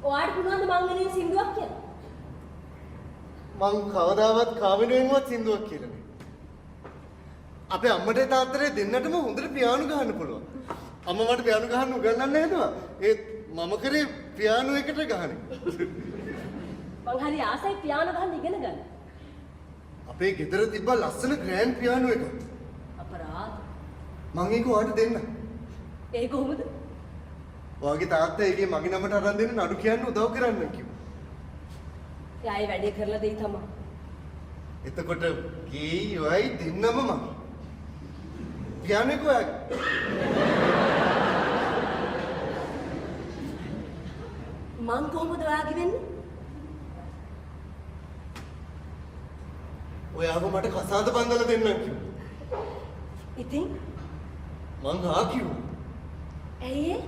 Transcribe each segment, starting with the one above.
ඔයාට පුළුවන් ද මං වෙනින් සින්දුවක් කියන්න? මං කවදාවත් කාමිනුවෙන්වත් සින්දුවක් කියලා නෑ. අපේ අම්මට තාත්තට දෙන්නටම හොඳට පියානෝ ගහන්න පුළුවන්. අම්මා මට පියානෝ ගහන්න උගන්වන්න හැදුවා. ඒත් මම කරේ පියානෝ එකට ගහන්නේ. මං හරි ආසයි පියානෝ ගහන්න ඉගෙන ගන්න. අපේ ගෙදර තිබ්බ ලස්සන ග්‍රෑන්ඩ් පියානෝ එකක්. අපරාධ. මං ඒක ඔයාලට දෙන්න. ඒ කොහොමද? ඔයාගේ තාත්තා ඒකේ මගේ නමට අරන් දෙන්න නඩු කියන්න උදව් කරන්න කිව්වා. එයායි වැඩේ කරලා දෙයි තමයි. එතකොට කී ඔයයි දෙන්නම මගේ. පියානෝ එක ඔයාගේ. මං කොහොමද ඔයාගේ වෙන්නේ? ඔයාව මට කසාද බඳලා දෙන්නම් කිව්වා. ඉතින් මං හා කිව්වා. ඇයි ඒ?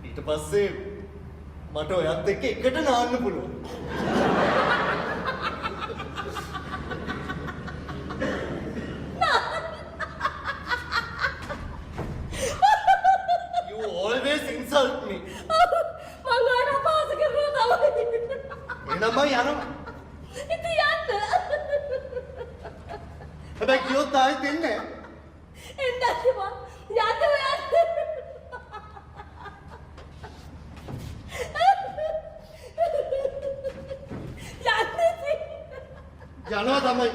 ඊට පස්සේ මට ඔයත් එක්ක එකට නාන්න පුළුවන්. You always insult me. මං ඔයාට අපහාස කරනවා තමයි. එනම යනවා. ඉතින් යන්න. හැබැයි කිව්වොත් ආයෙත් එන්නේ නැහැ. එන්න කිව්වා. යන්න ඔයා. යනවා තමයි.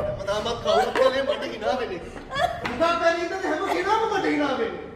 මම තාමත් කවුරුත් කලේ මට hina වෙන්නේ. උදා බැරි ඉඳන් හැම කෙනාම මට hina වෙන්නේ.